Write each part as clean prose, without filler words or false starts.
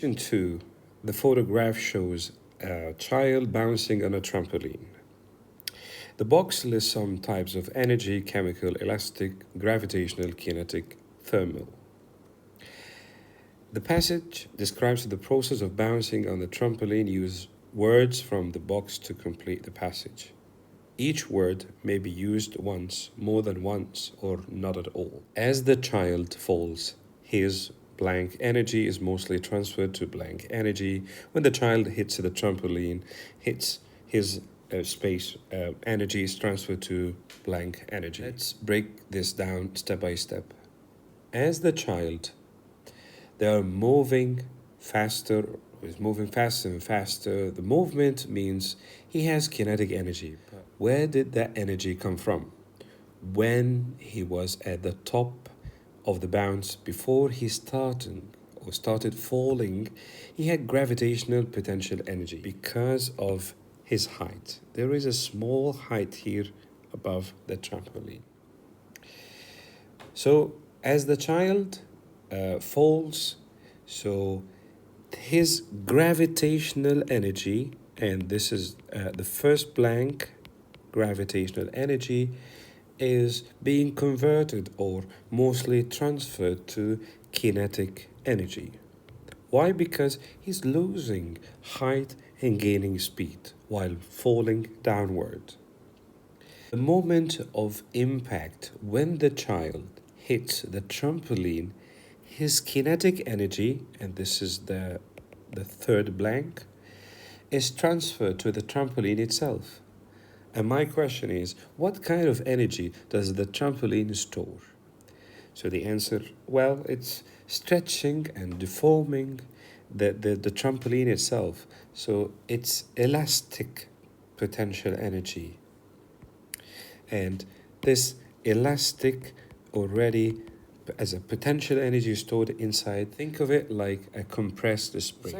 Question 2. The photograph shows a child bouncing on a trampoline. The box lists some types of energy: chemical, elastic, gravitational, kinetic, thermal. The passage describes the process of bouncing on the trampoline. Use words from the box to complete the passage. Each word may be used once, more than once, or not at all. As the child falls, his blank energy is mostly transferred to blank energy. When the child hits the trampoline, his space energy is transferred to blank energy. Let's break this down step by step. As the child, they are moving faster, is moving faster and faster. The movement means he has kinetic energy. Where did that energy come from? When he was at the top of the bounce, before he started falling, he had gravitational potential energy because of his height. There is a small height here above the trampoline. So as the child falls, so his gravitational energy, and this is the first blank, gravitational energy, is being converted or mostly transferred to kinetic energy. Why? Because he's losing height and gaining speed while falling downward. The moment of impact, when the child hits the trampoline, his kinetic energy, and this is the third blank, is transferred to the trampoline itself. And my question is, what kind of energy does the trampoline store? So the answer, well, it's stretching and deforming the trampoline itself. So it's elastic potential energy. And this elastic already as a potential energy stored inside, think of it like a compressed spring.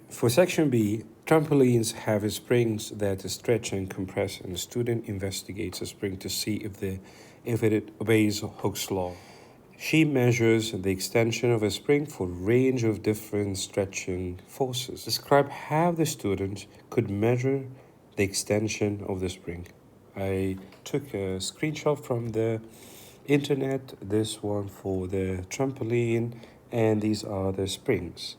For section B, trampolines have springs that stretch and compress, and the student investigates a spring to see if it obeys Hooke's law. She measures the extension of a spring for a range of different stretching forces. Describe how the student could measure the extension of the spring. I took a screenshot from the internet, this one for the trampoline, and these are the springs.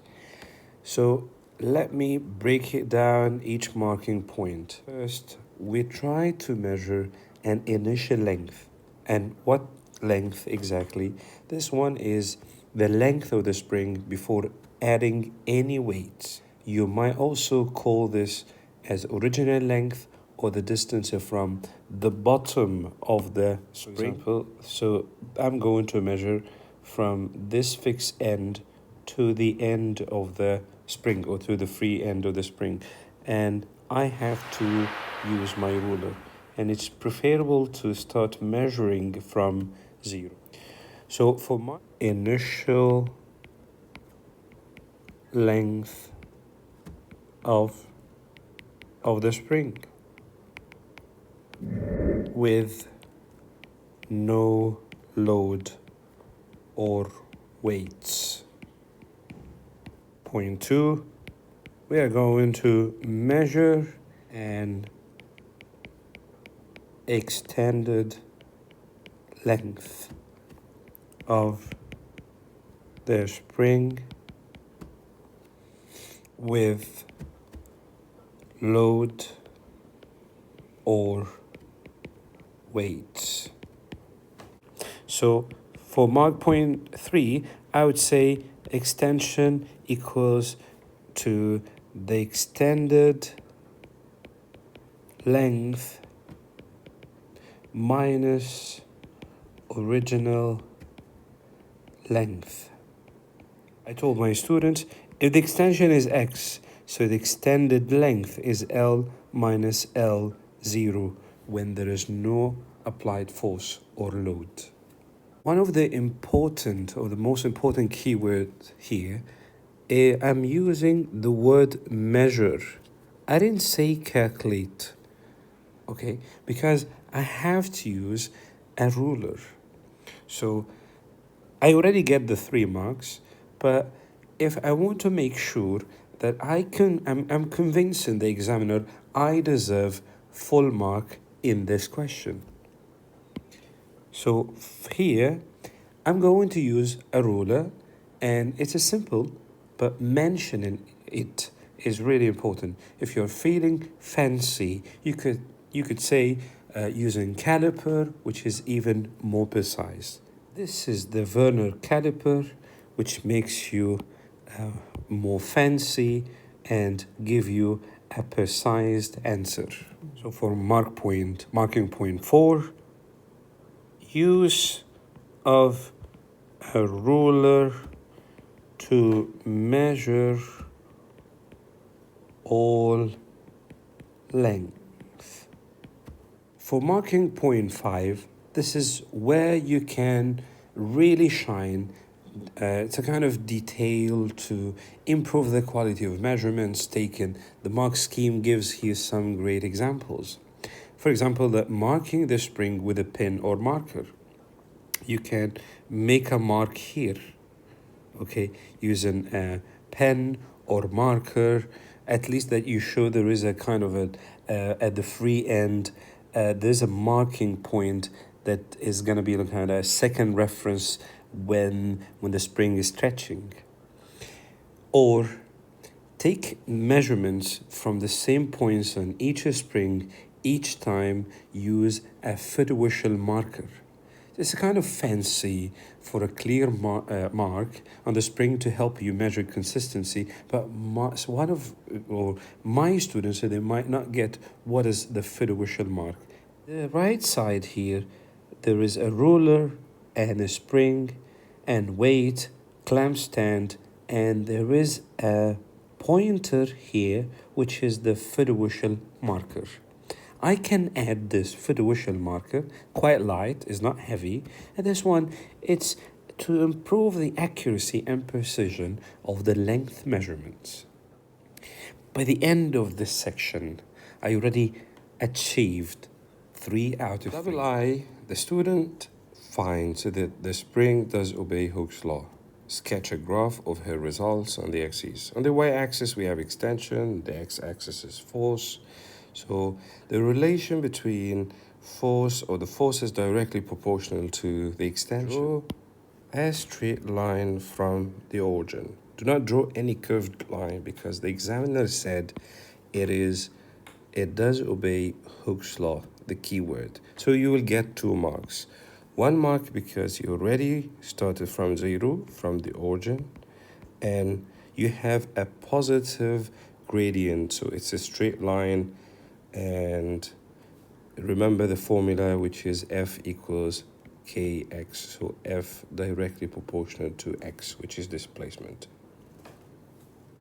So let me break it down each marking point. First, we try to measure an initial length. And what length exactly? This one is the length of the spring before adding any weights. You might also call this as original length or the distance from the bottom of the spring. So I'm going to measure from this fixed end to the end of the spring, or to the free end of the spring, and I have to use my ruler, and it's preferable to start measuring from 0. So for my initial length of the spring with no load or weights. Point 2, we are going to measure an extended length of the spring with load or weights. So for mark point 3, I would say extension equals to the extended length minus original length. I told my students, if the extension is x, so the extended length is L minus L0 when there is no applied force or load. One of the important, or the most important keyword here, I'm using the word measure. I didn't say calculate, okay? Because I have to use a ruler. So I already get the 3 marks, but if I want to make sure that I'm convincing the examiner I deserve full mark in this question. So here, I'm going to use a ruler, and it's a simple, but mentioning it is really important. If you're feeling fancy, you could say using caliper, which is even more precise. This is the Werner caliper, which makes you uh, more fancy and give you a precise answer. So for marking point 4, use of a ruler to measure all length. For marking point 5, this is where you can really shine. It's a kind of detail to improve the quality of measurements taken. The mark scheme gives here some great examples. For example, marking the spring with a pen or marker. You can make a mark here, okay, using a pen or marker, at least that you show there is a kind of at the free end, there's a marking point that is going to be like kind of a second reference when the spring is stretching. Or take measurements from the same points on each spring. Each time use a fiducial marker. It's kind of fancy for a clear mark on the spring to help you measure consistency, but my students, so they might not get what is the fiducial mark. The right side here, there is a ruler and a spring and weight, clamp stand, and there is a pointer here, which is the fiducial marker. I can add this fiducial marker, quite light, is not heavy, and this one, it's to improve the accuracy and precision of the length measurements. By the end of this section, I already achieved 3 out of 3. Double I, the student finds that the spring does obey Hooke's law. Sketch a graph of her results on the axes. On the y-axis, we have extension, the x-axis is force. So the relation between force, or the force, is directly proportional to the extension. Draw a straight line from the origin. Do not draw any curved line because the examiner said it does obey Hooke's law, the key word. So you will get 2 marks. 1 mark because you already started from 0, from the origin, and you have a positive gradient, so it's a straight line. And remember the formula, which is F equals kx, so F directly proportional to x, which is displacement.